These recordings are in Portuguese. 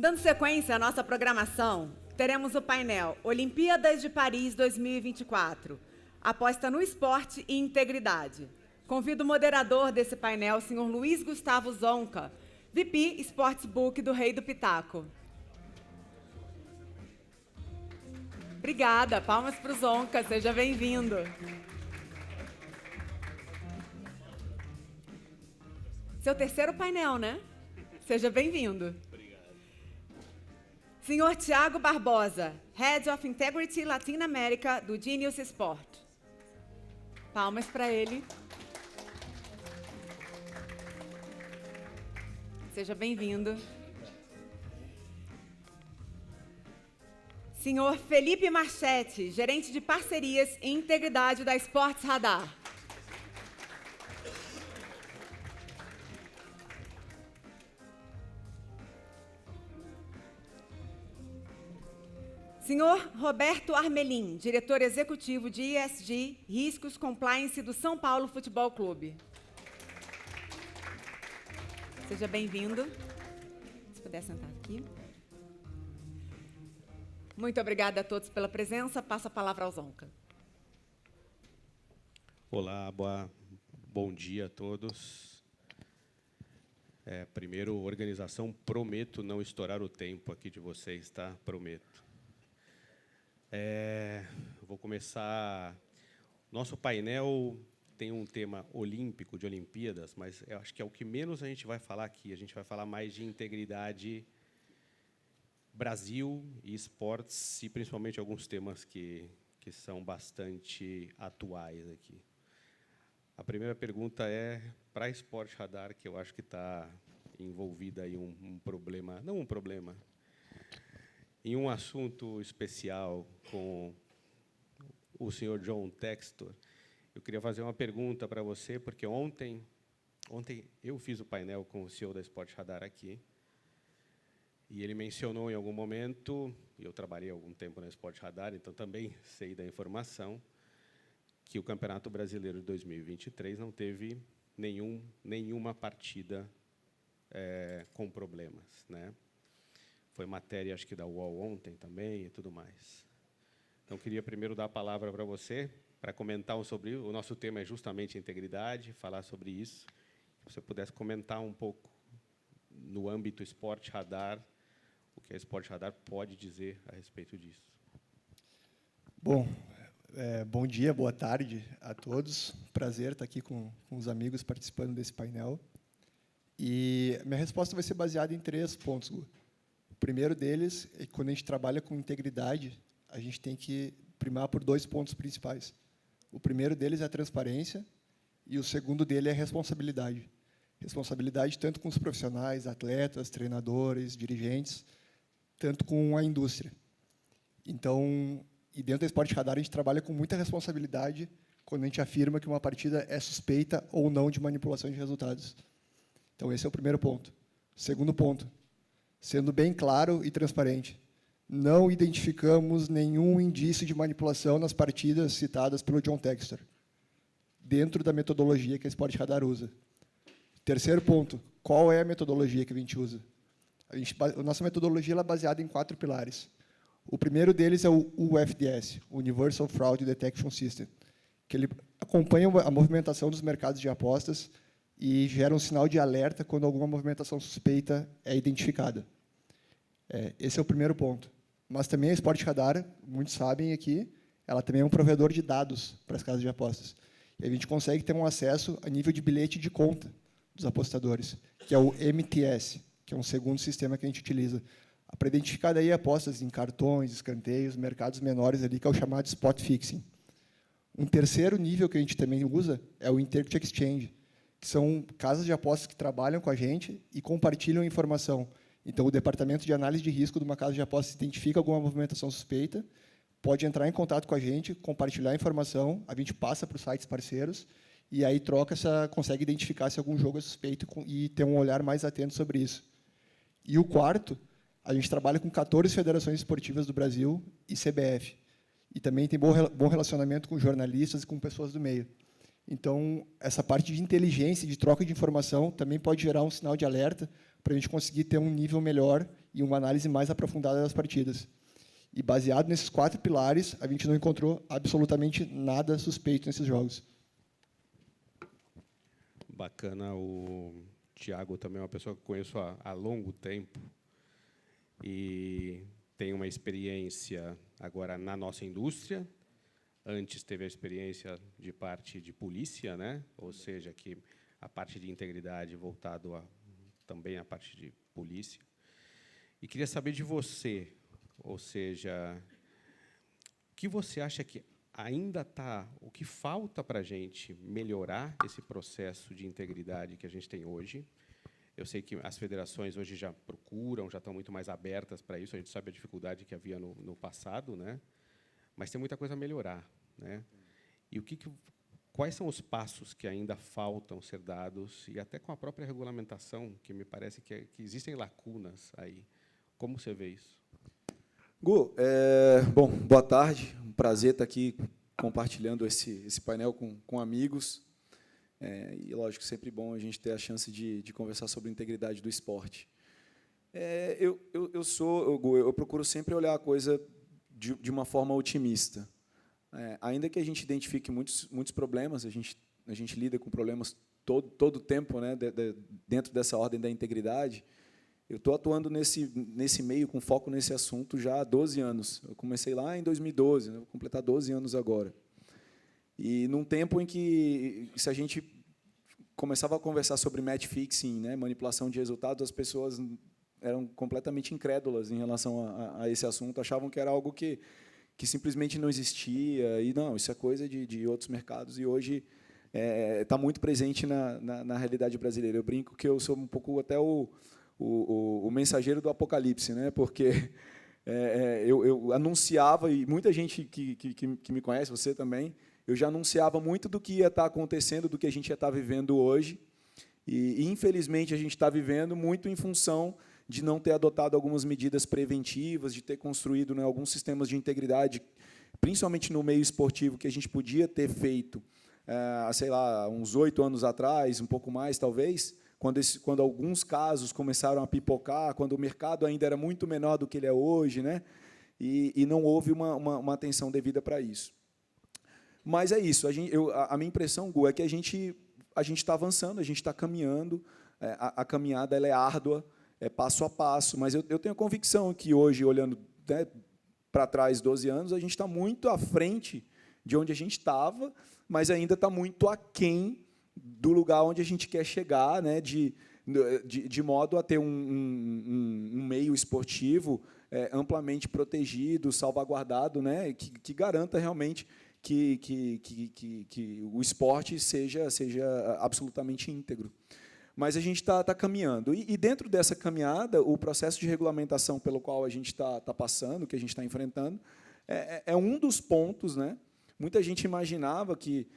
Dando sequência à nossa programação, teremos o painel Olimpíadas de Paris 2024, aposta no esporte e integridade. Convido o moderador desse painel, senhor Luiz Gustavo Zonca, VP Sportsbook do Rei do Pitaco. Obrigada, palmas para o Zonca, seja bem-vindo. Seu terceiro painel, né? Seja bem-vindo. Senhor Tiago Barbosa, Head of Integrity Latin America do Genius Sport. Palmas para ele. Seja bem-vindo. Senhor Felipe Marchetti, Gerente de Parcerias e Integridade da Sports Radar. Senhor Roberto Armelin, Diretor Executivo de ESG, Riscos Compliance do São Paulo Futebol Clube. Seja bem-vindo. Se puder sentar aqui. Muito obrigada a todos pela presença. Passo a palavra ao Zonca. Olá, bom dia a todos. Primeiro, organização, prometo não estourar o tempo aqui de vocês, tá? Prometo. Vou começar. Nosso painel tem um tema olímpico, de Olimpíadas, mas eu acho que é o que menos a gente vai falar aqui. A gente vai falar mais de integridade, Brasil e esportes, e principalmente alguns temas que são bastante atuais aqui. A primeira pergunta é para a Sport Radar, que eu acho que está envolvida aí um problema, não um problema, em um assunto especial com o senhor John Textor. Eu queria fazer uma pergunta para você, porque ontem eu fiz o painel com o CEO da Sport Radar aqui, e ele mencionou em algum momento, e eu trabalhei algum tempo na Sport Radar, então também sei da informação, que o Campeonato Brasileiro de 2023 não teve nenhuma partida com problemas, né? Foi matéria, acho que da UOL ontem também e tudo mais. Então, queria primeiro dar a palavra para você, para comentar sobre... O nosso tema é justamente integridade, falar sobre isso. Se você pudesse comentar um pouco, no âmbito Sport Radar, o que a Sport Radar pode dizer a respeito disso. Bom, bom dia, boa tarde a todos. Prazer estar aqui com os amigos participando desse painel. E minha resposta vai ser baseada em 3 pontos, Gu. O primeiro deles é que, quando a gente trabalha com integridade, a gente tem que primar por 2 pontos principais. O primeiro deles é a transparência e o segundo dele é a responsabilidade. Responsabilidade tanto com os profissionais, atletas, treinadores, dirigentes, tanto com a indústria. Então, e dentro da Sport Radar, a gente trabalha com muita responsabilidade quando a gente afirma que uma partida é suspeita ou não de manipulação de resultados. Então, esse é o primeiro ponto. Segundo ponto, sendo bem claro e transparente, não identificamos nenhum indício de manipulação nas partidas citadas pelo John Textor, dentro da metodologia que a Sport Radar usa. Terceiro ponto, qual é a metodologia que a gente usa? A nossa metodologia é baseada em 4 pilares. O primeiro deles é o UFDS, Universal Fraud Detection System, que ele acompanha a movimentação dos mercados de apostas e gera um sinal de alerta quando alguma movimentação suspeita é identificada. Esse é o primeiro ponto. Mas também a Sport Radar, muitos sabem aqui, ela também é um provedor de dados para as casas de apostas. E a gente consegue ter um acesso a nível de bilhete de conta dos apostadores, que é o MTS, que é um segundo sistema que a gente utiliza para identificar daí apostas em cartões, escanteios, mercados menores ali, que é o chamado spot fixing. Um terceiro nível que a gente também usa é o Integrity Exchange, que são casas de apostas que trabalham com a gente e compartilham informação. Então, o departamento de análise de risco de uma casa de apostas identifica alguma movimentação suspeita, pode entrar em contato com a gente, compartilhar a informação, a gente passa para os sites parceiros, e aí consegue identificar se algum jogo é suspeito e ter um olhar mais atento sobre isso. E o quarto, a gente trabalha com 14 federações esportivas do Brasil e CBF. E também tem bom relacionamento com jornalistas e com pessoas do meio. Então, essa parte de inteligência e de troca de informação também pode gerar um sinal de alerta para a gente conseguir ter um nível melhor e uma análise mais aprofundada das partidas. E, baseado nesses 4 pilares, a gente não encontrou absolutamente nada suspeito nesses jogos. Bacana. O Thiago também é uma pessoa que eu conheço há longo tempo e tem uma experiência agora na nossa indústria. Antes teve a experiência de parte de polícia, né? Ou seja, que a parte de integridade voltado também à parte de polícia. E queria saber de você, ou seja, o que você acha que ainda está, o que falta para a gente melhorar esse processo de integridade que a gente tem hoje? Eu sei que as federações hoje já procuram, já estão muito mais abertas para isso, a gente sabe a dificuldade que havia no passado, né? Mas tem muita coisa a melhorar, né? E quais são os passos que ainda faltam ser dados, e até com a própria regulamentação, que me parece que existem lacunas aí. Como você vê isso? Gu, bom, boa tarde. Um prazer estar aqui compartilhando esse painel com amigos. E, lógico, sempre bom a gente ter a chance de conversar sobre a integridade do esporte. Eu procuro sempre olhar a coisa de uma forma otimista. Ainda que a gente identifique muitos problemas, a gente lida com problemas todo o tempo, né, dentro dessa ordem da integridade. Eu estou atuando nesse meio, com foco nesse assunto, já há 12 anos. Eu comecei lá em 2012, né, vou completar 12 anos agora. E num tempo em que, se a gente começava a conversar sobre match fixing, né, manipulação de resultados, as pessoas eram completamente incrédulas em relação a esse assunto, achavam que era algo que simplesmente não existia, e não, isso é coisa de outros mercados, e hoje está muito presente na realidade brasileira. Eu brinco que eu sou um pouco até o mensageiro do apocalipse, né? Porque eu anunciava, e muita gente que me conhece, você também, eu já anunciava muito do que ia estar acontecendo, do que a gente ia estar vivendo hoje, e infelizmente a gente está vivendo muito em função de não ter adotado algumas medidas preventivas, de ter construído, né, alguns sistemas de integridade, principalmente no meio esportivo, que a gente podia ter feito, sei lá, uns 8 anos atrás, um pouco mais, talvez, quando alguns casos começaram a pipocar, quando o mercado ainda era muito menor do que ele é hoje, né, e não houve uma atenção devida para isso. Mas é isso. A minha impressão, Gu, é que a gente está avançando, a gente está caminhando, a caminhada ela é árdua, passo a passo, mas eu tenho a convicção que hoje, olhando, né, para trás 12 anos, a gente está muito à frente de onde a gente estava, mas ainda está muito aquém do lugar onde a gente quer chegar, né, de modo a ter um meio esportivo amplamente protegido, salvaguardado, né, que garanta realmente que o esporte seja absolutamente íntegro. Mas a gente está caminhando. E, dentro dessa caminhada, o processo de regulamentação pelo qual a gente está passando, que a gente está enfrentando, é um dos pontos, né? Muita gente imaginava que,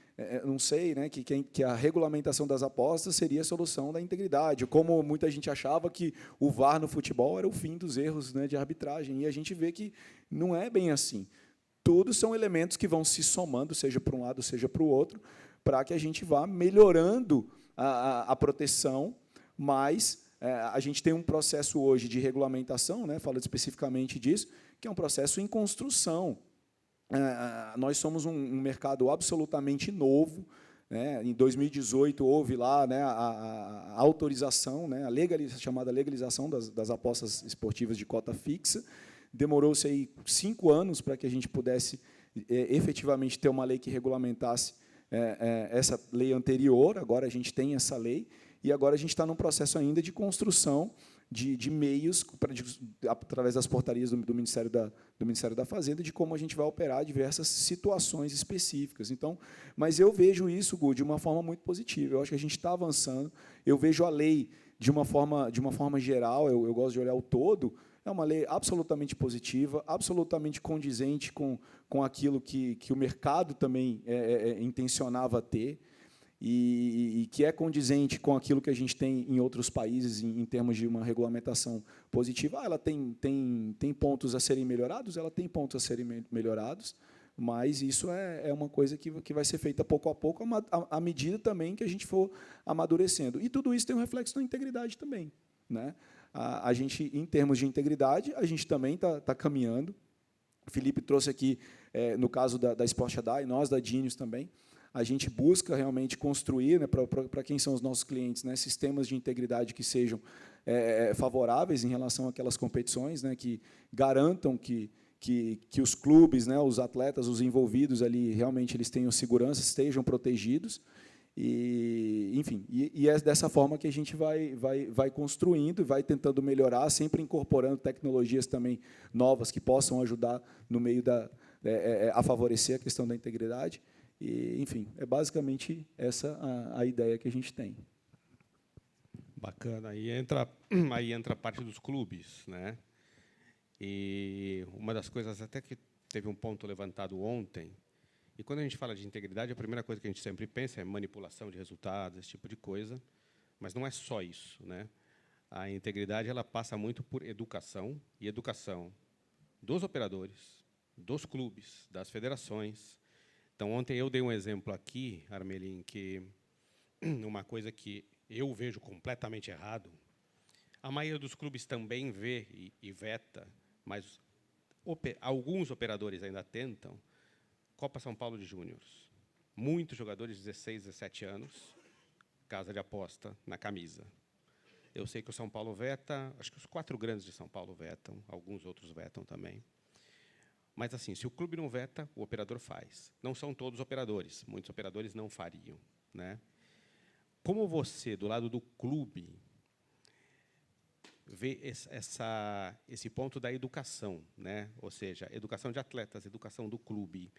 não sei, né, que a regulamentação das apostas seria a solução da integridade, como muita gente achava que o VAR no futebol era o fim dos erros, né, de arbitragem. E a gente vê que não é bem assim. Todos são elementos que vão se somando, seja para um lado, seja para o outro, para que a gente vá melhorando a proteção, mas a gente tem um processo hoje de regulamentação, né, falando especificamente disso, que é um processo em construção. Nós somos um mercado absolutamente novo, né. Em 2018 houve lá, né, a autorização, né, chamada legalização das apostas esportivas de cota fixa. Demorou-se aí 5 anos para que a gente pudesse efetivamente ter uma lei que regulamentasse essa lei anterior. Agora a gente tem essa lei, e agora a gente está num processo ainda de construção de meios, através das portarias do Ministério da Fazenda, de como a gente vai operar diversas situações específicas. Então, mas eu vejo isso, Gu, de uma forma muito positiva. Eu acho que a gente está avançando. Eu vejo a lei de uma forma geral, eu gosto de olhar o todo. É uma lei absolutamente positiva, absolutamente condizente com aquilo que o mercado também intencionava ter, e que é condizente com aquilo que a gente tem em outros países em termos de uma regulamentação positiva. Ela tem pontos a serem melhorados, ela tem pontos a serem melhorados, mas isso é uma coisa que vai ser feita pouco a pouco, à medida também que a gente for amadurecendo. E tudo isso tem um reflexo na integridade também, né? a gente, em termos de integridade, a gente também está caminhando. O Felipe trouxe aqui, no caso da Sport Radar, e nós da Genius também, a gente busca realmente construir, né, para quem são os nossos clientes, né, sistemas de integridade que sejam favoráveis em relação àquelas competições, né, que garantam que os clubes, né, os atletas, os envolvidos ali, realmente eles tenham segurança, estejam protegidos. E, enfim, é dessa forma que a gente vai construindo e vai tentando melhorar, sempre incorporando tecnologias também novas que possam ajudar no meio a favorecer a questão da integridade. E, enfim, é basicamente essa a ideia que a gente tem. Bacana. Aí entra a parte dos clubes, né? E uma das coisas até que teve um ponto levantado ontem, e quando a gente fala de integridade, a primeira coisa que a gente sempre pensa é manipulação de resultados, esse tipo de coisa, mas não é só isso, né? A integridade ela passa muito por educação, e educação dos operadores, dos clubes, das federações. Então, ontem eu dei um exemplo aqui, Armelin, que uma coisa que eu vejo completamente errado, a maioria dos clubes também vê e veta, mas alguns operadores ainda tentam, Copa São Paulo de Júniors. Muitos jogadores de 16, 17 anos, casa de aposta na camisa. Eu sei que o São Paulo veta, acho que os 4 grandes de São Paulo vetam, alguns outros vetam também. Mas, assim, se o clube não veta, o operador faz. Não são todos operadores, muitos operadores não fariam, né? Como você, do lado do clube, vê esse ponto da educação, né? Ou seja, educação de atletas, educação do clube,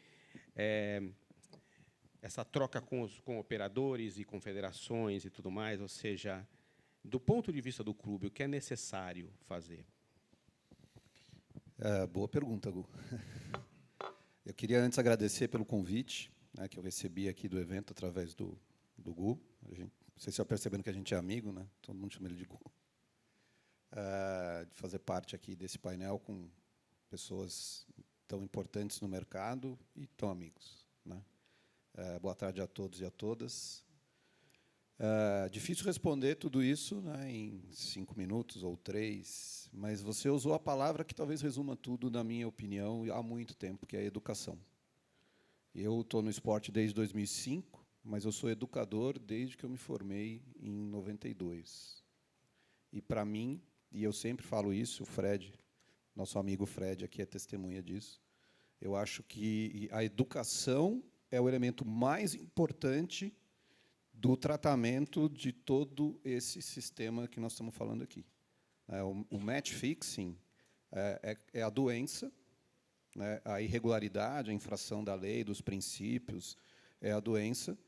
essa troca com operadores e com federações e tudo mais, ou seja, do ponto de vista do clube, o que é necessário fazer? Boa pergunta, Gu. Eu queria antes agradecer pelo convite, né, que eu recebi aqui do evento através do Gu. Não sei se está percebendo que a gente é amigo, né? Todo mundo chama ele de Gu. De fazer parte aqui desse painel com pessoas tão importantes no mercado e tão amigos, né? Boa tarde a todos e a todas. Difícil responder tudo isso, né, em 5 minutos ou 3, mas você usou a palavra que talvez resuma tudo, na minha opinião, há muito tempo, que é a educação. Eu estou no esporte desde 2005, mas eu sou educador desde que eu me formei em 92. E, para mim, e eu sempre falo isso, o Fred, nosso amigo Fred aqui é testemunha disso, eu acho que a educação é o elemento mais importante do tratamento de todo esse sistema que nós estamos falando aqui. O match fixing é a doença, né, a irregularidade, a infração da lei, dos princípios, é a doença,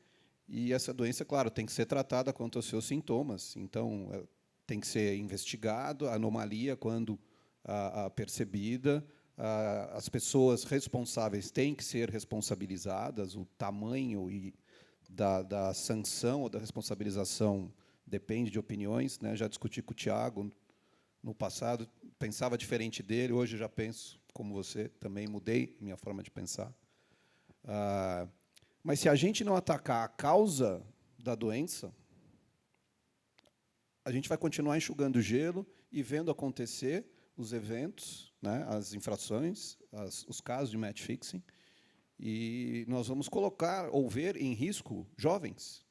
e essa doença, claro, tem que ser tratada quanto aos seus sintomas. Então, tem que ser investigado, a anomalia, quando percebida, as pessoas responsáveis têm que ser responsabilizadas, o tamanho da sanção ou da responsabilização depende de opiniões, né? Já discuti com o Thiago no passado, pensava diferente dele, hoje já penso como você, também mudei minha forma de pensar. Mas se a gente não atacar a causa da doença, a gente vai continuar enxugando gelo e vendo acontecer os eventos, né, as infrações, os casos de match fixing, e nós vamos colocar ou ver em risco jovens,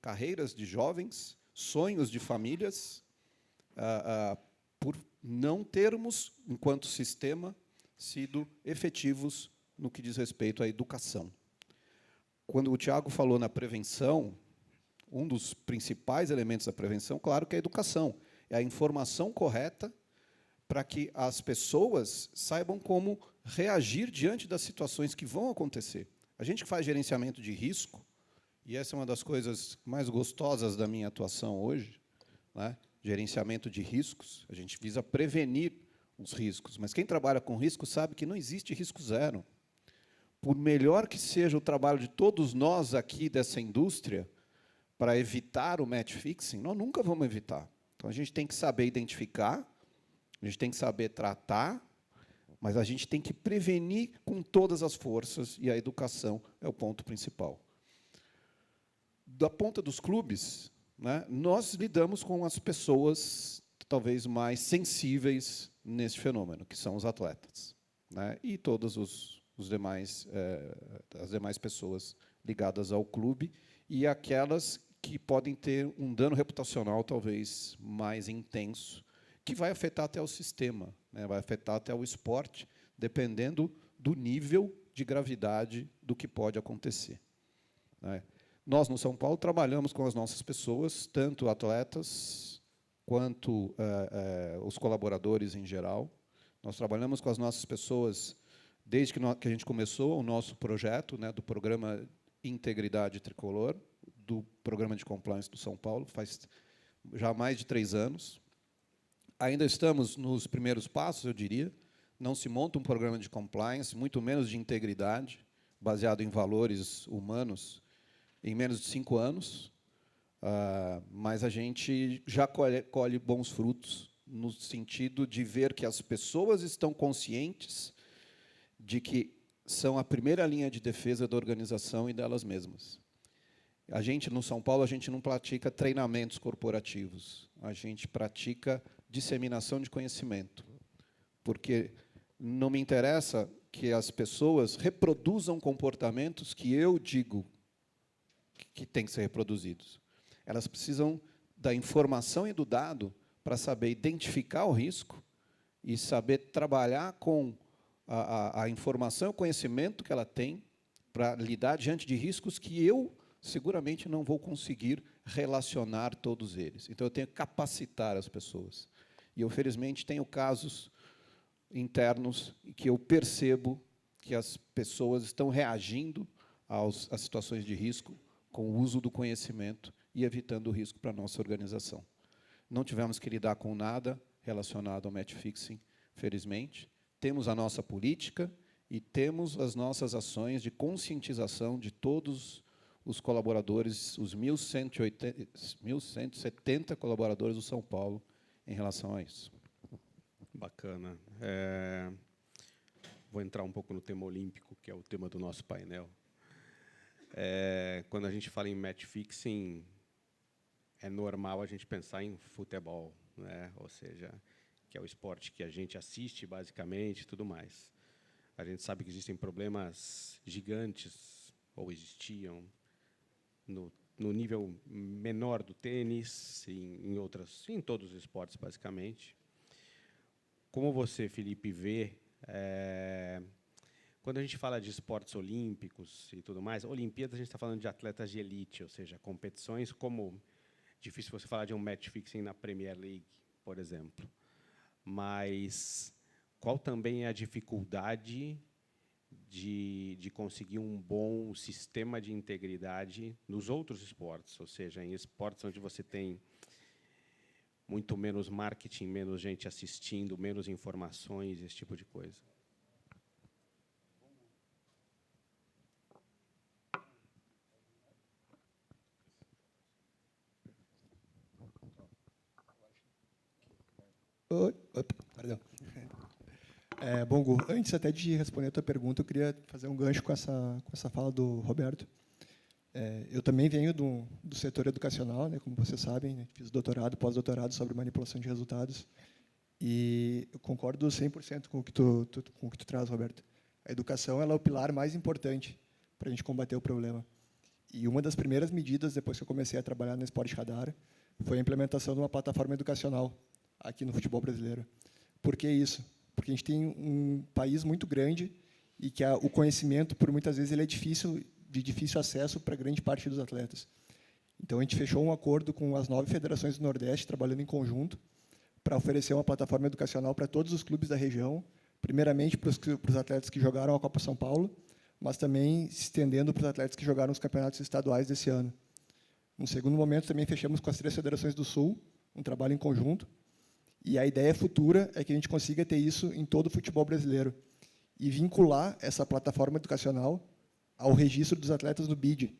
carreiras de jovens, sonhos de famílias, por não termos, enquanto sistema, sido efetivos no que diz respeito à educação. Quando o Thiago falou na prevenção, um dos principais elementos da prevenção, claro que é a educação, é a informação correta para que as pessoas saibam como reagir diante das situações que vão acontecer. A gente que faz gerenciamento de risco, e essa é uma das coisas mais gostosas da minha atuação hoje, né? Gerenciamento de riscos, a gente visa prevenir os riscos, mas quem trabalha com risco sabe que não existe risco zero. Por melhor que seja o trabalho de todos nós aqui dessa indústria, para evitar o match fixing, nós nunca vamos evitar. Então, a gente tem que saber identificar, a gente tem que saber tratar, mas a gente tem que prevenir com todas as forças, e a educação é o ponto principal. Da ponta dos clubes, né, nós lidamos com as pessoas talvez mais sensíveis nesse fenômeno, que são os atletas, né? E todos os demais, as demais pessoas ligadas ao clube e aquelas que podem ter um dano reputacional talvez mais intenso, que vai afetar até o sistema, né? Vai afetar até o esporte, dependendo do nível de gravidade do que pode acontecer, né? Nós, no São Paulo, trabalhamos com as nossas pessoas, tanto atletas quanto os colaboradores em geral. Nós trabalhamos com as nossas pessoas desde que a gente começou o nosso projeto, né, do programa Integridade Tricolor, do programa de compliance do São Paulo, faz já mais de 3 anos. Ainda estamos nos primeiros passos, eu diria. Não se monta um programa de compliance, muito menos de integridade, baseado em valores humanos, em menos de 5 anos. Mas a gente já colhe bons frutos, no sentido de ver que as pessoas estão conscientes de que são a primeira linha de defesa da organização e delas mesmas. A gente, no São Paulo, a gente não pratica treinamentos corporativos, a gente pratica disseminação de conhecimento, porque não me interessa que as pessoas reproduzam comportamentos que eu digo que têm que ser reproduzidos. Elas precisam da informação e do dado para saber identificar o risco e saber trabalhar com a informação e o conhecimento que ela tem para lidar diante de riscos que eu seguramente não vou conseguir relacionar todos eles. Então, eu tenho que capacitar as pessoas. E, eu, felizmente, tenho casos internos em que eu percebo que as pessoas estão reagindo às situações de risco com o uso do conhecimento e evitando o risco para a nossa organização. Não tivemos que lidar com nada relacionado ao match fixing, felizmente. Temos a nossa política e temos as nossas ações de conscientização de todos os colaboradores, os 1.170 colaboradores do São Paulo em relação a isso. Bacana. Vou entrar um pouco no tema olímpico, que é o tema do nosso painel. Quando a gente fala em match fixing, é normal a gente pensar em futebol, né? Ou seja, que é o esporte que a gente assiste, basicamente, e tudo mais. A gente sabe que existem problemas gigantes, ou existiam, no nível menor do tênis, em todos os esportes, basicamente. Como você, Felipe, vê, quando a gente fala de esportes olímpicos e tudo mais, Olimpíadas, a gente está falando de atletas de elite, ou seja, competições como... Difícil você falar de um match fixing na Premier League, por exemplo. Mas qual também é a dificuldade de conseguir um bom sistema de integridade nos outros esportes, ou seja, em esportes onde você tem muito menos marketing, menos gente assistindo, menos informações, esse tipo de coisa? Perdão. Bom, Gu, antes até de responder a tua pergunta, eu queria fazer um gancho com essa fala do Roberto. Eu também venho do setor educacional, né, como vocês sabem, né, fiz doutorado, pós-doutorado sobre manipulação de resultados, e eu concordo 100% com o que tu traz, Roberto. A educação ela é o pilar mais importante para a gente combater o problema. E uma das primeiras medidas, depois que eu comecei a trabalhar no Esporte Radar, foi a implementação de uma plataforma educacional aqui no futebol brasileiro. Por que isso? Porque a gente tem um país muito grande e que o conhecimento, por muitas vezes, ele é de difícil acesso para grande parte dos atletas. Então, a gente fechou um acordo com as 9 federações do Nordeste, trabalhando em conjunto, para oferecer uma plataforma educacional para todos os clubes da região, primeiramente para os atletas que jogaram a Copa São Paulo, mas também se estendendo para os atletas que jogaram os campeonatos estaduais desse ano. No segundo momento, também fechamos com as 3 federações do Sul, um trabalho em conjunto, e a ideia futura é que a gente consiga ter isso em todo o futebol brasileiro e vincular essa plataforma educacional ao registro dos atletas do BID,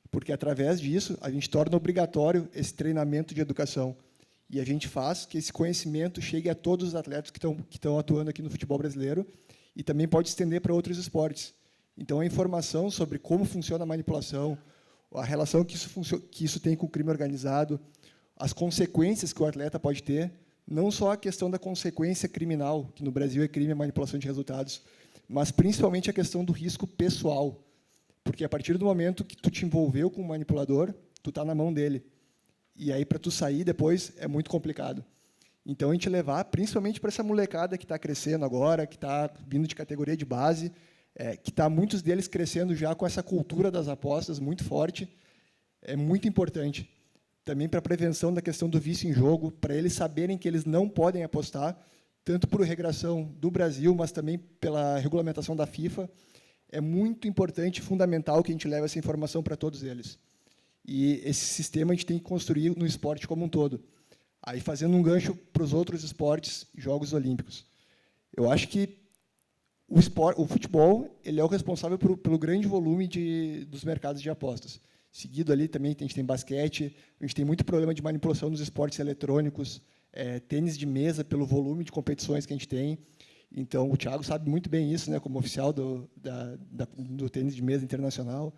porque, através disso, a gente torna obrigatório esse treinamento de educação e a gente faz que esse conhecimento chegue a todos os atletas que estão atuando aqui no futebol brasileiro e também pode estender para outros esportes. Então, a informação sobre como funciona a manipulação, a relação que isso tem com o crime organizado, as consequências que o atleta pode ter, não só a questão da consequência criminal, que no Brasil é crime a manipulação de resultados, mas principalmente a questão do risco pessoal. Porque a partir do momento que tu te envolveu com o manipulador, tu está na mão dele. E aí, para tu sair depois, é muito complicado. Então, a gente levar, principalmente para essa molecada que está crescendo agora, que está vindo de categoria de base, que está muitos deles crescendo já com essa cultura das apostas muito forte, é muito importante. Também para a prevenção da questão do vício em jogo, para eles saberem que eles não podem apostar, tanto por regração do Brasil, mas também pela regulamentação da FIFA. É muito importante e fundamental que a gente leve essa informação para todos eles. E esse sistema a gente tem que construir no esporte como um todo. Aí, fazendo um gancho para os outros esportes, Jogos Olímpicos. Eu acho que o futebol ele é o responsável pelo grande volume dos mercados de apostas. Seguido ali também a gente tem basquete, a gente tem muito problema de manipulação nos esportes eletrônicos, tênis de mesa pelo volume de competições que a gente tem. Então, o Thiago sabe muito bem isso, né, como oficial do tênis de mesa internacional.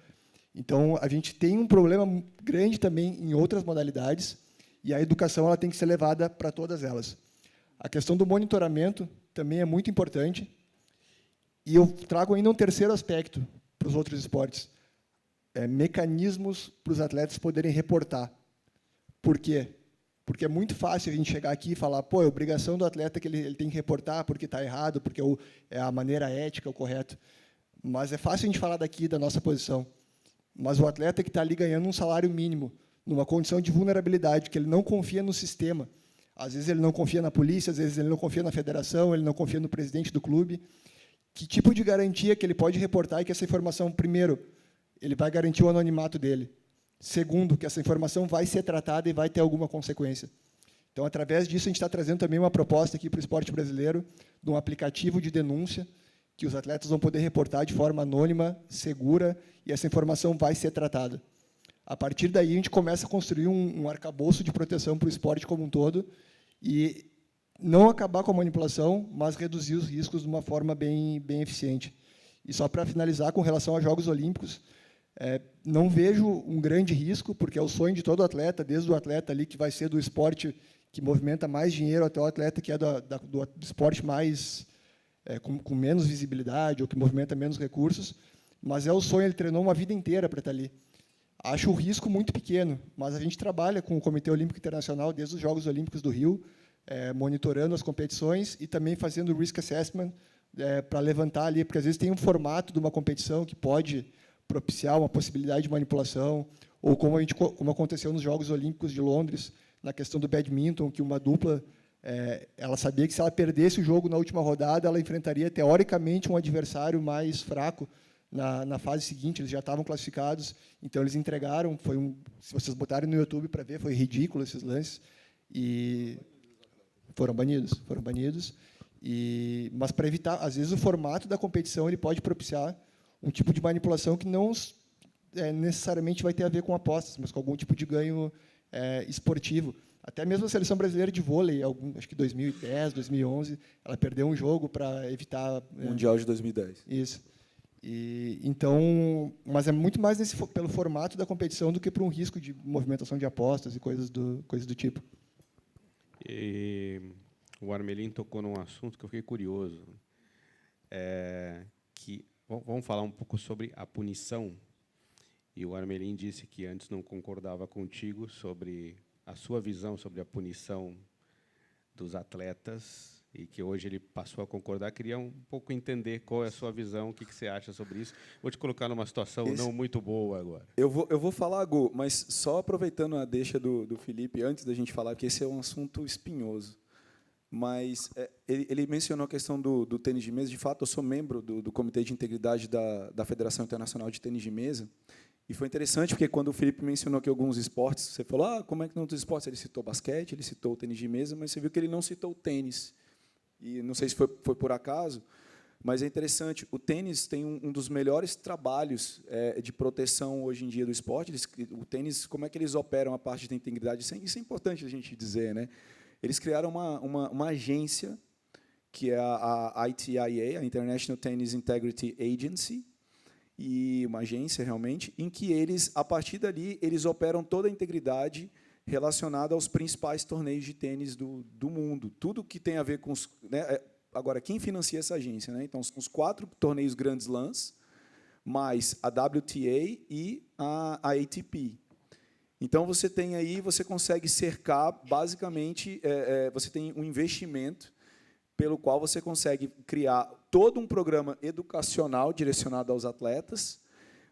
Então, a gente tem um problema grande também em outras modalidades, e a educação ela tem que ser levada para todas elas. A questão do monitoramento também é muito importante, e eu trago ainda um terceiro aspecto para os outros esportes, mecanismos para os atletas poderem reportar. Por quê? Porque é muito fácil a gente chegar aqui e falar, pô, é obrigação do atleta que ele tem que reportar porque está errado, porque é a maneira ética, o correto. Mas é fácil a gente falar daqui da nossa posição. Mas o atleta que está ali ganhando um salário mínimo, numa condição de vulnerabilidade, que ele não confia no sistema. Às vezes ele não confia na polícia, às vezes ele não confia na federação, ele não confia no presidente do clube. Que tipo de garantia que ele pode reportar e que essa informação, primeiro, ele vai garantir o anonimato dele. Segundo, que essa informação vai ser tratada e vai ter alguma consequência. Então, através disso, a gente está trazendo também uma proposta aqui para o esporte brasileiro, de um aplicativo de denúncia, que os atletas vão poder reportar de forma anônima, segura, e essa informação vai ser tratada. A partir daí, a gente começa a construir um arcabouço de proteção para o esporte como um todo, e não acabar com a manipulação, mas reduzir os riscos de uma forma bem eficiente. E só para finalizar, com relação aos Jogos Olímpicos, não vejo um grande risco, porque é o sonho de todo atleta, desde o atleta ali que vai ser do esporte que movimenta mais dinheiro até o atleta que é do esporte mais com menos visibilidade ou que movimenta menos recursos, mas é o sonho, ele treinou uma vida inteira para estar ali. Acho o risco muito pequeno, mas a gente trabalha com o Comitê Olímpico Internacional desde os Jogos Olímpicos do Rio, monitorando as competições e também fazendo risk assessment para levantar ali, porque às vezes tem um formato de uma competição que pode propiciar uma possibilidade de manipulação, ou como aconteceu nos Jogos Olímpicos de Londres, na questão do badminton, que uma dupla, ela sabia que se ela perdesse o jogo na última rodada, ela enfrentaria, teoricamente, um adversário mais fraco na fase seguinte, eles já estavam classificados, então eles entregaram, se vocês botarem no YouTube para ver, foi ridículo esses lances, e foram banidos. Mas, para evitar, às vezes, o formato da competição ele pode propiciar um tipo de manipulação que não necessariamente vai ter a ver com apostas, mas com algum tipo de ganho esportivo. Até mesmo a seleção brasileira de vôlei, acho que 2010, 2011, ela perdeu um jogo para evitar... Mundial de 2010. Isso. Então, mas é muito mais pelo formato da competição do que por um risco de movimentação de apostas e coisas do tipo. E o Armelin tocou num assunto que eu fiquei curioso, que vamos falar um pouco sobre a punição. E o Armelin disse que antes não concordava contigo sobre a sua visão sobre a punição dos atletas e que hoje ele passou a concordar. Queria um pouco entender qual é a sua visão, o que você acha sobre isso. Vou te colocar numa situação não muito boa agora. Eu vou falar, Gu, mas só aproveitando a deixa do Felipe, antes da gente falar, porque esse é um assunto espinhoso. Mas ele mencionou a questão do tênis de mesa. De fato, eu sou membro do Comitê de Integridade da Federação Internacional de Tênis de Mesa. E foi interessante, porque quando o Felipe mencionou aqui alguns esportes, você falou, como é que não tem esportes? Ele citou basquete, ele citou o tênis de mesa, mas você viu que ele não citou o tênis. E não sei se foi por acaso, mas é interessante. O tênis tem um dos melhores trabalhos de proteção hoje em dia do esporte. O tênis, como é que eles operam a parte da integridade? Isso é importante a gente dizer, né? Eles criaram uma agência, que é a ITIA, a International Tennis Integrity Agency, e uma agência, realmente, em que eles, a partir dali, eles operam toda a integridade relacionada aos principais torneios de tênis do mundo. Tudo que tem a ver com os... Né, agora, quem financia essa agência? Né? Então, são os 4 torneios Grand Slams, mais a WTA e a ATP. Então, você tem aí, você consegue cercar, basicamente, você tem um investimento pelo qual você consegue criar todo um programa educacional direcionado aos atletas,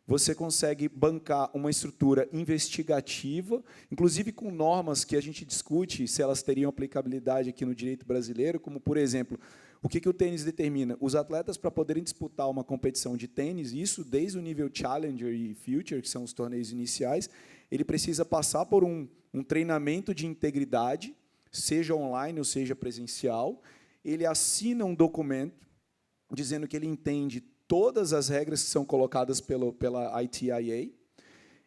você consegue bancar uma estrutura investigativa, inclusive com normas que a gente discute se elas teriam aplicabilidade aqui no direito brasileiro, como, por exemplo, o que o tênis determina? Os atletas, para poderem disputar uma competição de tênis, isso desde o nível Challenger e Future, que são os torneios iniciais, ele precisa passar por um treinamento de integridade, seja online ou seja presencial. Ele assina um documento dizendo que ele entende todas as regras que são colocadas pela ITIA,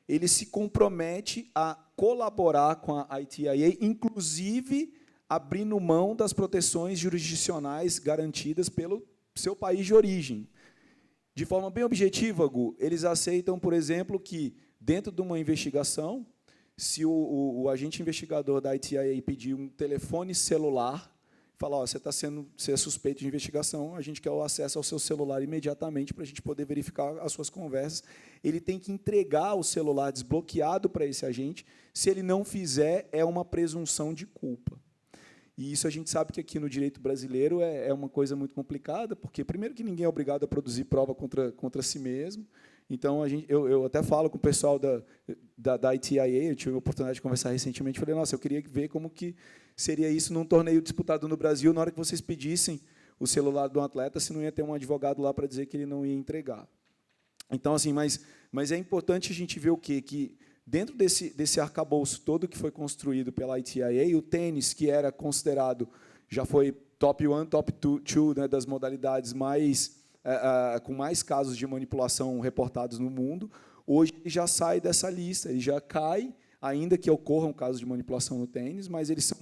ele se compromete a colaborar com a ITIA, inclusive abrindo mão das proteções jurisdicionais garantidas pelo seu país de origem. De forma bem objetiva, Gu, eles aceitam, por exemplo, que, dentro de uma investigação, se o agente investigador da ITIA pedir um telefone celular, falar, ó, você é suspeito de investigação, a gente quer o acesso ao seu celular imediatamente para a gente poder verificar as suas conversas. Ele tem que entregar o celular desbloqueado para esse agente. Se ele não fizer, é uma presunção de culpa. E isso a gente sabe que aqui no direito brasileiro é uma coisa muito complicada, porque, primeiro, que ninguém é obrigado a produzir prova contra si mesmo. Então, eu até falo com o pessoal da ITIA, eu tive a oportunidade de conversar recentemente, falei, nossa, eu queria ver como que seria isso num torneio disputado no Brasil, na hora que vocês pedissem o celular de um atleta, se não ia ter um advogado lá para dizer que ele não ia entregar. Então, assim, mas é importante a gente ver o quê? Que dentro desse arcabouço todo que foi construído pela ITIA, o tênis, que era considerado, já foi top 1, top 2, né, das modalidades com mais casos de manipulação reportados no mundo, hoje já sai dessa lista, ele já cai, ainda que ocorram casos de manipulação no tênis, mas eles são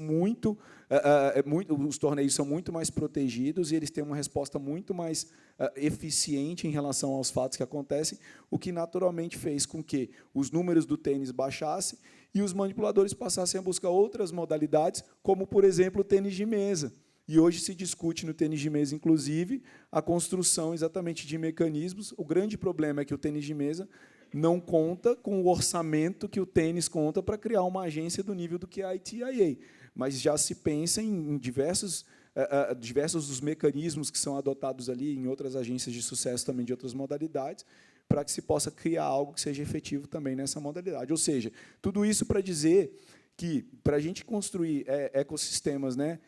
os torneios são muito mais protegidos e eles têm uma resposta muito mais eficiente em relação aos fatos que acontecem, o que naturalmente fez com que os números do tênis baixassem e os manipuladores passassem a buscar outras modalidades, como, por exemplo, o tênis de mesa. E hoje se discute no tênis de mesa, inclusive, a construção exatamente de mecanismos. O grande problema é que o tênis de mesa não conta com o orçamento que o tênis conta para criar uma agência do nível do que a ITIA. Mas já se pensa em diversos dos mecanismos que são adotados ali em outras agências de sucesso também de outras modalidades, para que se possa criar algo que seja efetivo também nessa modalidade. Ou seja, tudo isso para dizer que, para a gente construir ecossistemas, né,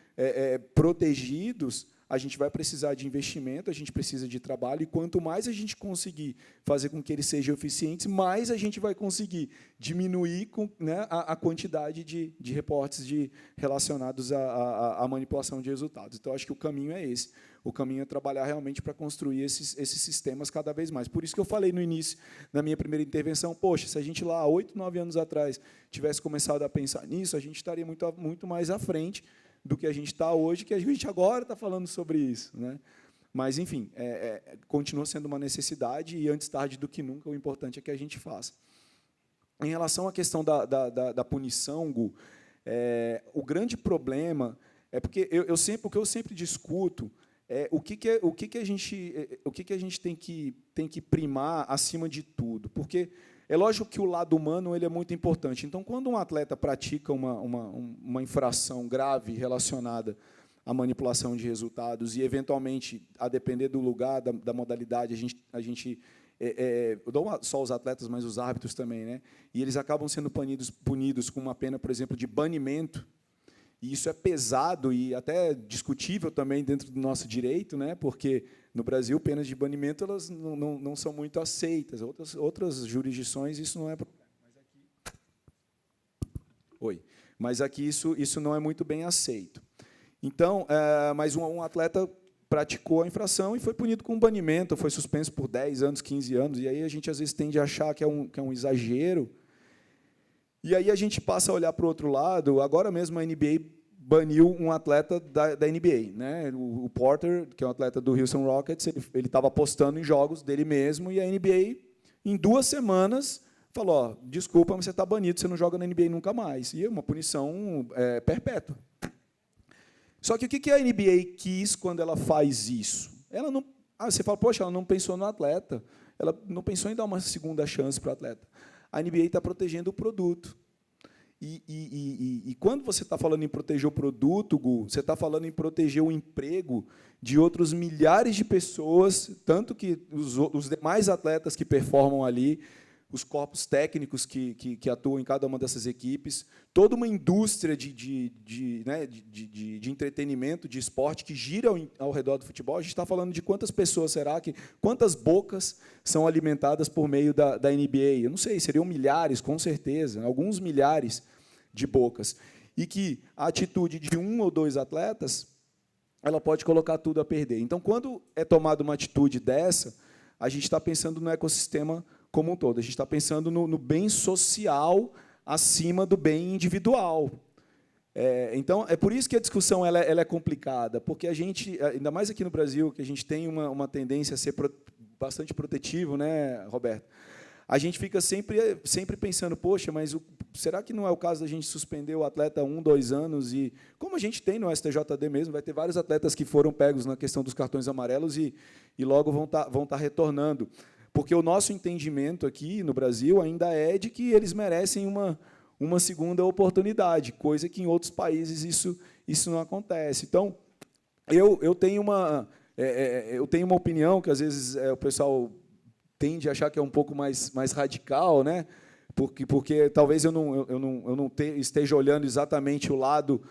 protegidos, a gente vai precisar de investimento, a gente precisa de trabalho, e quanto mais a gente conseguir fazer com que eles sejam eficientes, mais a gente vai conseguir diminuir a quantidade de reportes relacionados à manipulação de resultados. Então, acho que o caminho é esse. O caminho é trabalhar realmente para construir esses sistemas cada vez mais. Por isso que eu falei no início, na minha primeira intervenção, poxa, se a gente lá, 8, 9 anos atrás, tivesse começado a pensar nisso, a gente estaria muito mais à frente do que a gente está hoje, que a gente agora está falando sobre isso, né? Mas, enfim, continua sendo uma necessidade, e antes tarde do que nunca, o importante é que a gente faça. Em relação à questão da punição, Gu, o grande problema é porque o que eu sempre discuto o que a gente tem que primar acima de tudo, porque é lógico que o lado humano ele é muito importante. Então, quando um atleta pratica uma infração grave relacionada à manipulação de resultados e, eventualmente, a depender do lugar, da modalidade, a gente não só os atletas, mas os árbitros também, né? E eles acabam sendo punidos com uma pena, por exemplo, de banimento. E isso é pesado e até discutível também dentro do nosso direito, né? Porque no Brasil penas de banimento elas não são muito aceitas. Outras jurisdições isso não é problema. Mas aqui isso não é muito bem aceito. Então, mas um atleta praticou a infração e foi punido com banimento, foi suspenso por 10 anos, 15 anos, e aí a gente às vezes tende a achar que é um exagero. E aí a gente passa a olhar para o outro lado. Agora mesmo a NBA baniu um atleta da NBA, né? O Porter, que é um atleta do Houston Rockets, ele estava apostando em jogos dele mesmo, e a NBA, em 2 semanas, falou, ó, desculpa, mas você está banido, você não joga na NBA nunca mais. E é uma punição perpétua. Só que o que a NBA quis quando ela faz isso? Ela não, você fala, poxa, ela não pensou no atleta, ela não pensou em dar uma segunda chance para o atleta. A NBA está protegendo o produto. E quando você está falando em proteger o produto, Gu, você está falando em proteger o emprego de outros milhares de pessoas, tanto que os demais atletas que performam ali, os corpos técnicos que atuam em cada uma dessas equipes, toda uma indústria de entretenimento, de esporte que gira ao redor do futebol. A gente está falando de quantas pessoas quantas bocas são alimentadas por meio da NBA? Eu não sei, seriam milhares, com certeza, alguns milhares de bocas. E que a atitude de um ou dois atletas, ela pode colocar tudo a perder. Então, quando é tomada uma atitude dessa, a gente está pensando no ecossistema como um todo. A gente está pensando no bem social acima do bem individual. Então, é por isso que a discussão ela é complicada, porque a gente, ainda mais aqui no Brasil, que a gente tem uma tendência a ser bastante protetivo, né, Roberto? A gente fica sempre pensando, poxa, mas será que não é o caso da gente suspender o atleta 1, 2 anos? E como a gente tem no STJD mesmo, vai ter vários atletas que foram pegos na questão dos cartões amarelos e logo vão estar retornando. Porque o nosso entendimento aqui no Brasil ainda é de que eles merecem uma segunda oportunidade, coisa que em outros países isso não acontece. Então, eu tenho uma opinião que, às vezes, o pessoal tende a achar que é um pouco mais radical, né? Porque talvez eu não esteja olhando exatamente o lado.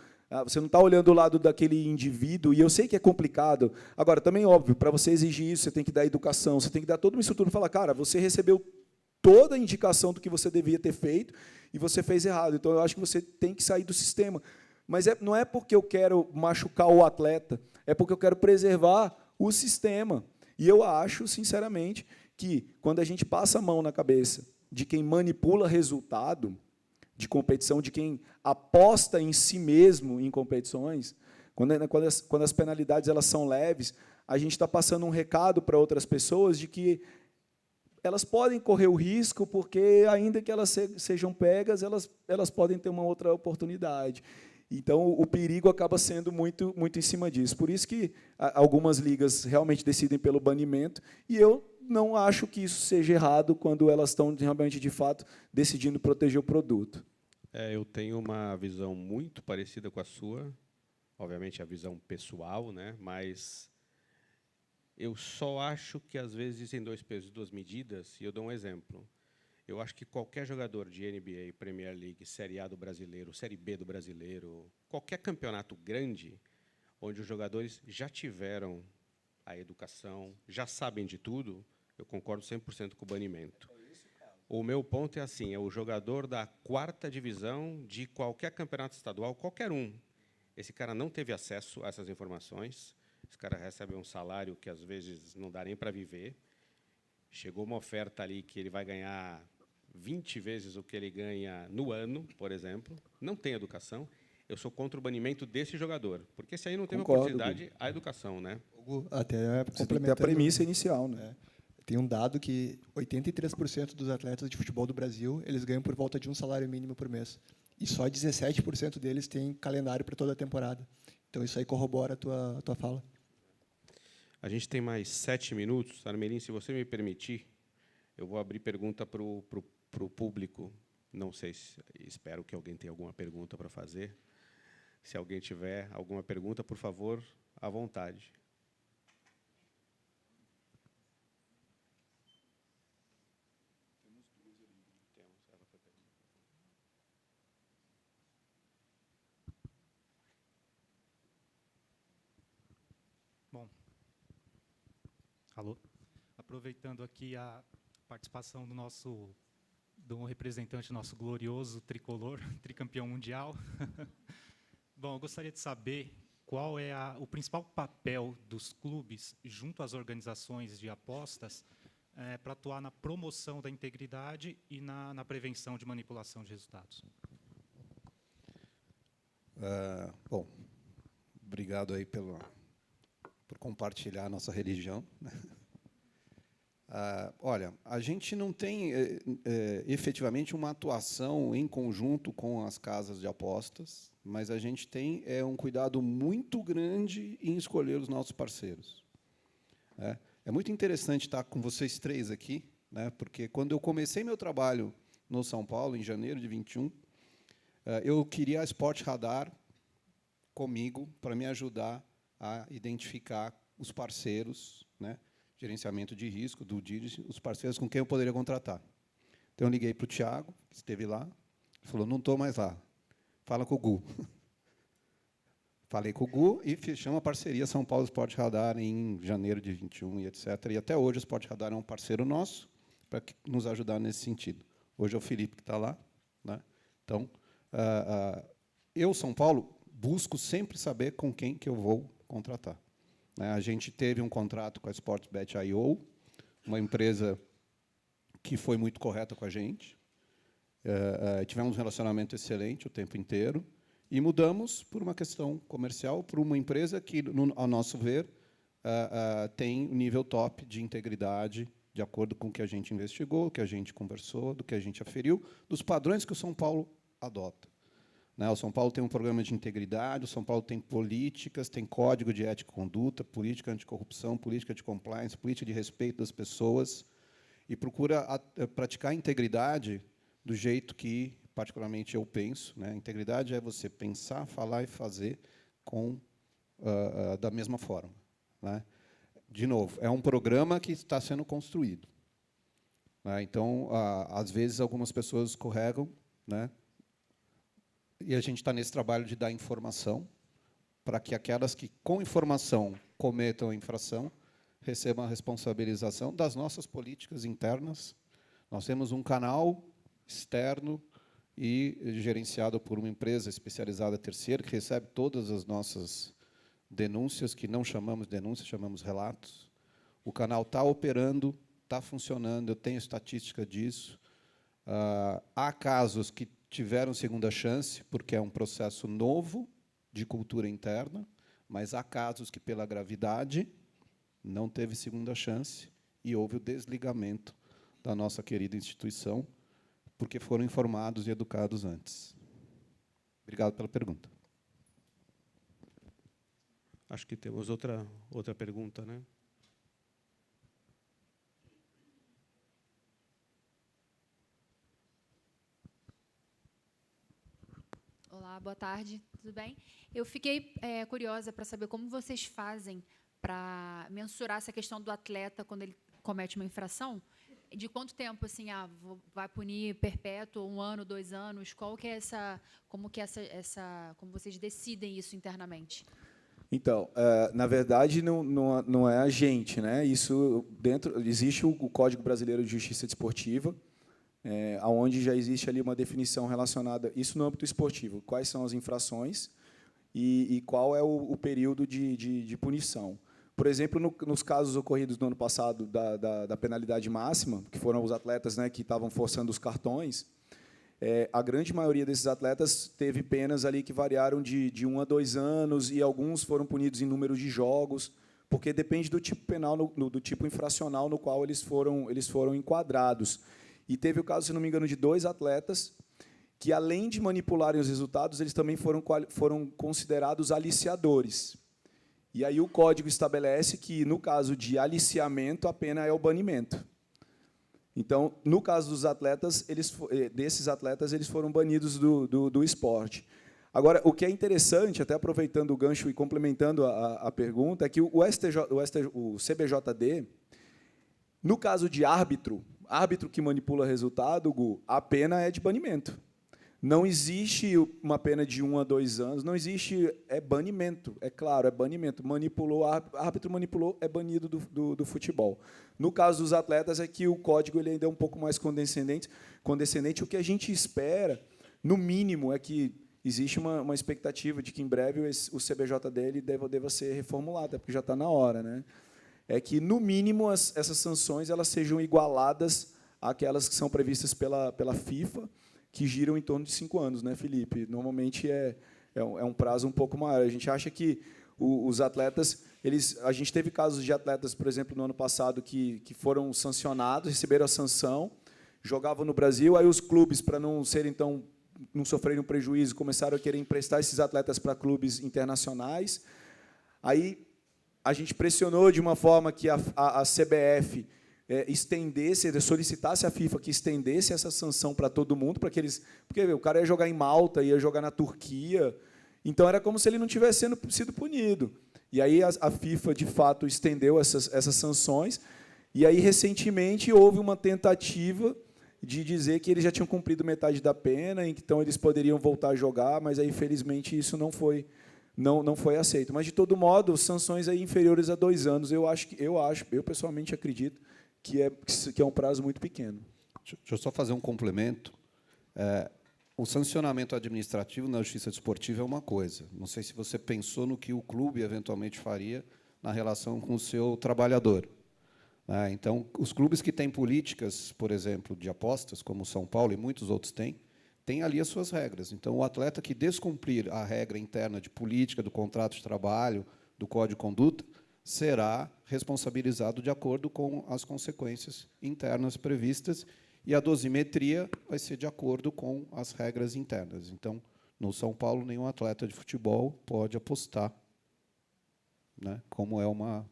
Você não está olhando o lado daquele indivíduo, e eu sei que é complicado. Agora, também, óbvio, para você exigir isso, você tem que dar educação, você tem que dar toda uma estrutura para falar, cara, você recebeu toda a indicação do que você devia ter feito e você fez errado. Então, eu acho que você tem que sair do sistema. Mas não é porque eu quero machucar o atleta, é porque eu quero preservar o sistema. E eu acho, sinceramente, que quando a gente passa a mão na cabeça de quem manipula resultado de competição, de quem aposta em si mesmo em competições, quando as penalidades elas são leves, a gente está passando um recado para outras pessoas de que elas podem correr o risco, porque, ainda que elas sejam pegas, elas podem ter uma outra oportunidade. Então, o perigo acaba sendo muito em cima disso. Por isso que algumas ligas realmente decidem pelo banimento, e eu não acho que isso seja errado quando elas estão realmente, de fato, decidindo proteger o produto. Eu tenho uma visão muito parecida com a sua, obviamente a visão pessoal, né? Mas eu só acho que, às vezes, existem 2 pesos e 2 medidas, e eu dou um exemplo. Eu acho que qualquer jogador de NBA, Premier League, Série A do brasileiro, Série B do brasileiro, qualquer campeonato grande, onde os jogadores já tiveram a educação, já sabem de tudo, eu concordo 100% com o banimento. O meu ponto é assim, é o jogador da 4ª divisão de qualquer campeonato estadual, qualquer um. Esse cara não teve acesso a essas informações, esse cara recebe um salário que, às vezes, não dá nem para viver. Chegou uma oferta ali que ele vai ganhar 20 vezes o que ele ganha no ano, por exemplo, não tem educação. Eu sou contra o banimento desse jogador, porque esse aí não teve oportunidade à educação, né? Até Você tem que ter a premissa inicial, né? Tem um dado que 83% dos atletas de futebol do Brasil, eles ganham por volta de um salário mínimo por mês. E só 17% deles têm calendário para toda a temporada. Então, isso aí corrobora a tua fala. A gente tem mais 7 minutos. Armelin, se você me permitir, eu vou abrir pergunta para o público. Não sei espero que alguém tenha alguma pergunta para fazer. Se alguém tiver alguma pergunta, por favor, à vontade. Bom, alô? Aproveitando aqui a participação do representante nosso glorioso tricolor, tricampeão mundial. Bom, eu gostaria de saber qual é o principal papel dos clubes junto às organizações de apostas para atuar na promoção da integridade e na prevenção de manipulação de resultados. Bom, obrigado aí por compartilhar a nossa religião. Olha, a gente não tem efetivamente uma atuação em conjunto com as casas de apostas, mas a gente tem um cuidado muito grande em escolher os nossos parceiros. É muito interessante estar com vocês três aqui, né, porque, quando eu comecei meu trabalho no São Paulo, em janeiro de 21, eu queria a Sport Radar comigo para me ajudar a identificar os parceiros, né, gerenciamento de risco, do DIRIS, os parceiros com quem eu poderia contratar. Então, eu liguei para o Thiago, que esteve lá, ele falou, não estou mais lá, fala com o Gu. Falei com o Gu e fechamos a parceria São Paulo Sport Radar em janeiro de 21 e etc. E até hoje o Sport Radar é um parceiro nosso para nos ajudar nesse sentido. Hoje é o Felipe que está lá, né? Então, eu, São Paulo, busco sempre saber com quem que eu vou contratar. A gente teve um contrato com a Sportsbet.io, uma empresa que foi muito correta com a gente. Tivemos um relacionamento excelente o tempo inteiro e mudamos por uma questão comercial para uma empresa que, ao nosso ver, tem um nível top de integridade, de acordo com o que a gente investigou, o que a gente conversou, do que a gente aferiu, dos padrões que o São Paulo adota. O São Paulo tem um programa de integridade, o São Paulo tem políticas, tem código de ética e conduta, política anticorrupção, política de compliance, política de respeito das pessoas, e procura praticar a integridade do jeito que, particularmente, eu penso. Integridade é você pensar, falar e fazer da mesma forma. De novo, é um programa que está sendo construído. Então, às vezes, algumas pessoas escorregam, e a gente está nesse trabalho de dar informação para que aquelas que, com informação, cometam a infração, recebam a responsabilização das nossas políticas internas. Nós temos um canal externo e gerenciado por uma empresa especializada terceira, que recebe todas as nossas denúncias, que não chamamos denúncias, chamamos relatos. O canal está operando, está funcionando, eu tenho estatística disso. Há casos que tiveram segunda chance, porque é um processo novo de cultura interna, mas há casos que, pela gravidade, não teve segunda chance e houve o desligamento da nossa querida instituição, porque foram informados e educados antes. Obrigado pela pergunta. Acho que temos outra pergunta, né? Olá, boa tarde, tudo bem? Eu fiquei curiosa para saber como vocês fazem para mensurar essa questão do atleta quando ele comete uma infração. De quanto tempo, assim, vai punir perpétuo, 1 ano, 2 anos? Qual que é como vocês decidem isso internamente? Então, na verdade, não é a gente, né? Isso existe o Código Brasileiro de Justiça Desportiva, onde já existe ali uma definição relacionada, isso no âmbito esportivo, quais são as infrações e qual é o período de punição. Por exemplo, nos casos ocorridos no ano passado da penalidade máxima, que foram os atletas, né, que estavam forçando os cartões, a grande maioria desses atletas teve penas ali que variaram de 1 a 2 anos, e alguns foram punidos em número de jogos, porque depende do tipo penal, do tipo infracional no qual eles foram enquadrados. E teve o caso, se não me engano, de 2 atletas que, além de manipularem os resultados, eles também foram considerados aliciadores. E aí o código estabelece que, no caso de aliciamento, a pena é o banimento. Então, no caso dos atletas, desses atletas, eles foram banidos do esporte. Agora, o que é interessante, até aproveitando o gancho e complementando a pergunta, é que o CBJD, no caso de árbitro que manipula resultado, Gu, a pena é de banimento. Não existe uma pena de 1 a 2 anos, não existe, é banimento, é claro, é banimento. Árbitro manipulou, é banido do futebol. No caso dos atletas, é que o código ele ainda é um pouco mais condescendente. O que a gente espera, no mínimo, é que existe uma expectativa de que, em breve, o CBJD deva ser reformulado, porque já está na hora, né? É que, no mínimo, essas sanções elas sejam igualadas àquelas que são previstas pela FIFA, que giram em torno de 5 anos, né, Felipe? Normalmente é um prazo um pouco maior. A gente acha que os atletas, a gente teve casos de atletas, por exemplo, no ano passado, que foram sancionados, receberam a sanção, jogavam no Brasil, aí os clubes, para não sofrerem um prejuízo, começaram a querer emprestar esses atletas para clubes internacionais. Aí a gente pressionou de uma forma que a CBF estendesse, solicitasse à FIFA que estendesse essa sanção para todo mundo, porque o cara ia jogar em Malta, ia jogar na Turquia, então era como se ele não tivesse sido punido. E aí a FIFA, de fato, estendeu essas sanções, e aí, recentemente, houve uma tentativa de dizer que eles já tinham cumprido metade da pena, então eles poderiam voltar a jogar, mas aí, infelizmente, isso não foi aceito. Mas, de todo modo, sanções aí inferiores a 2 anos, eu pessoalmente acredito que é um prazo muito pequeno. Deixa eu só fazer um complemento. O sancionamento administrativo na justiça desportiva é uma coisa. Não sei se você pensou no que o clube eventualmente faria na relação com o seu trabalhador. Então, os clubes que têm políticas, por exemplo, de apostas, como o São Paulo e muitos outros têm ali as suas regras. Então, o atleta que descumprir a regra interna de política, do contrato de trabalho, do código de conduta, será responsabilizado de acordo com as consequências internas previstas, e a dosimetria vai ser de acordo com as regras internas. Então, no São Paulo, nenhum atleta de futebol pode apostar, né, como é uma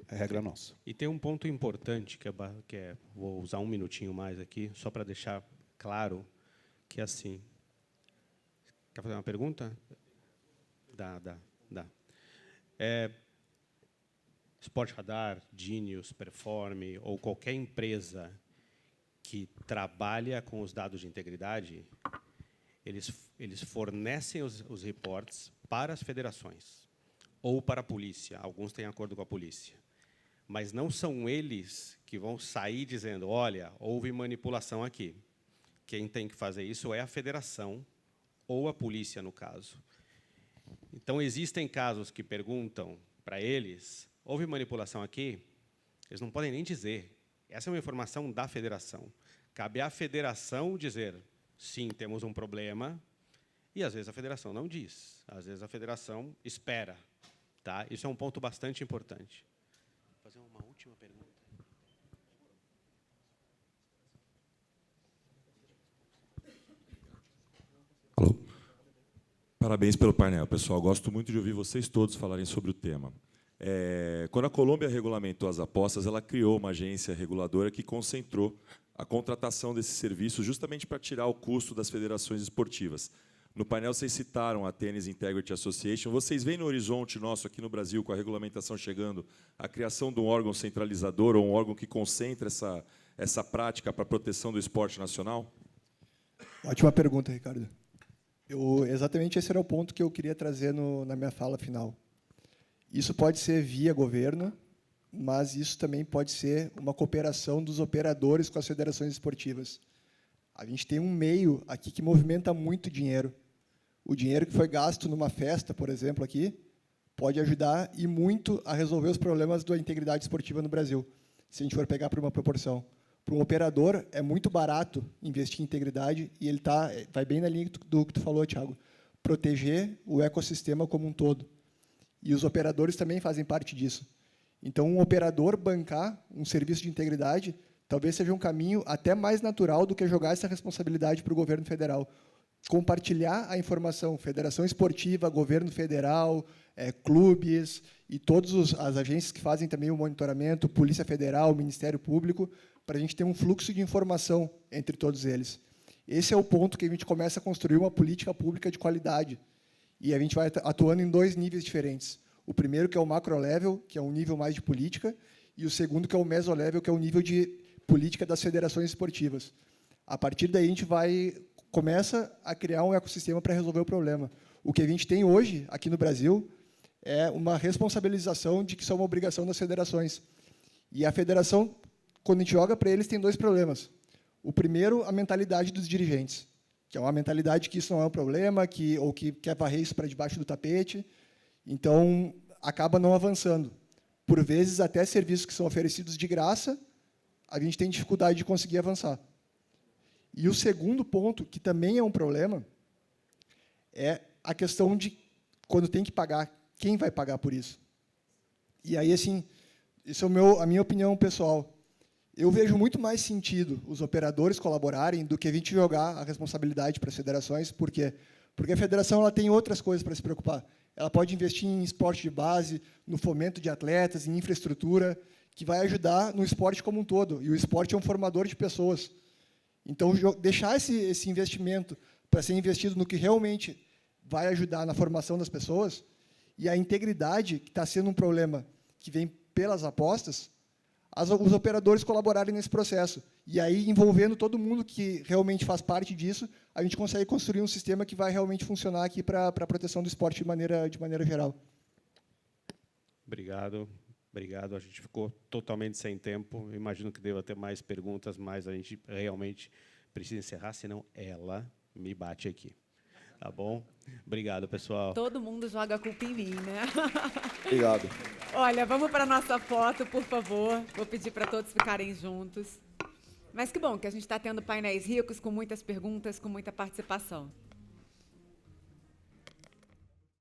regra nossa. E tem um ponto importante, vou usar um minutinho mais aqui, só para deixar claro, que é assim... Quer fazer uma pergunta? Dá. Sport Radar, Genius, Performe, ou qualquer empresa que trabalha com os dados de integridade, eles fornecem os reportes para as federações ou para a polícia. Alguns têm acordo com a polícia. Mas não são eles que vão sair dizendo, olha, houve manipulação aqui. Quem tem que fazer isso é a federação ou a polícia, no caso. Então, existem casos que perguntam para eles, houve manipulação aqui? Eles não podem nem dizer. Essa é uma informação da federação. Cabe à federação dizer, sim, temos um problema, e, às vezes, a federação não diz. Às vezes, a federação espera. Tá? Isso é um ponto bastante importante. Vou fazer uma última pergunta. Alô. Parabéns pelo painel, pessoal. Gosto muito de ouvir vocês todos falarem sobre o tema. Quando a Colômbia regulamentou as apostas, ela criou uma agência reguladora que concentrou a contratação desses serviços justamente para tirar o custo das federações esportivas. No painel, vocês citaram a Tennis Integrity Association. Vocês veem no horizonte nosso, aqui no Brasil, com a regulamentação chegando, a criação de um órgão centralizador ou um órgão que concentre essa prática para a proteção do esporte nacional? Ótima pergunta, Ricardo. Exatamente esse era o ponto que eu queria trazer na minha fala final. Isso pode ser via governo, mas isso também pode ser uma cooperação dos operadores com as federações esportivas. A gente tem um meio aqui que movimenta muito dinheiro. O dinheiro que foi gasto numa festa, por exemplo, aqui, pode ajudar e muito a resolver os problemas da integridade esportiva no Brasil, se a gente for pegar por uma proporção. Para um operador, é muito barato investir em integridade e ele vai bem na linha do que tu falou, Thiago, proteger o ecossistema como um todo. E os operadores também fazem parte disso. Então, um operador bancar um serviço de integridade talvez seja um caminho até mais natural do que jogar essa responsabilidade para o governo federal. Compartilhar a informação, federação esportiva, governo federal, clubes e todas as agências que fazem também o monitoramento, Polícia Federal, Ministério Público, para a gente ter um fluxo de informação entre todos eles. Esse é o ponto que a gente começa a construir uma política pública de qualidade. E a gente vai atuando em 2 níveis diferentes. O primeiro, que é o macro level, que é um nível mais de política, e o segundo, que é o meso level, que é o nível de política das federações esportivas. A partir daí, a gente começa a criar um ecossistema para resolver o problema. O que a gente tem hoje, aqui no Brasil, é uma responsabilização de que isso é uma obrigação das federações. E a federação, quando a gente joga para eles, tem 2 problemas. O primeiro, a mentalidade dos dirigentes, que é uma mentalidade que isso não é um problema, ou que quer varrer isso para debaixo do tapete. Então, acaba não avançando. Por vezes, até serviços que são oferecidos de graça, a gente tem dificuldade de conseguir avançar. E o segundo ponto, que também é um problema, é a questão de, quando tem que pagar, quem vai pagar por isso? E aí, assim, isso é a minha opinião pessoal. Eu vejo muito mais sentido os operadores colaborarem do que a gente jogar a responsabilidade para as federações. Por quê? Porque a federação ela tem outras coisas para se preocupar. Ela pode investir em esporte de base, no fomento de atletas, em infraestrutura, que vai ajudar no esporte como um todo. E o esporte é um formador de pessoas. Então, deixar esse investimento para ser investido no que realmente vai ajudar na formação das pessoas, e a integridade, que está sendo um problema que vem pelas apostas, os operadores colaborarem nesse processo. E aí, envolvendo todo mundo que realmente faz parte disso, a gente consegue construir um sistema que vai realmente funcionar aqui para a proteção do esporte de maneira geral. Obrigado. Obrigado. A gente ficou totalmente sem tempo. Eu imagino que deva ter mais perguntas, mas a gente realmente precisa encerrar, senão ela me bate aqui. Tá bom? Obrigado, pessoal. Todo mundo joga a culpa em mim, né? Obrigado. Olha, vamos para a nossa foto, por favor. Vou pedir para todos ficarem juntos. Mas que bom que a gente está tendo painéis ricos, com muitas perguntas, com muita participação.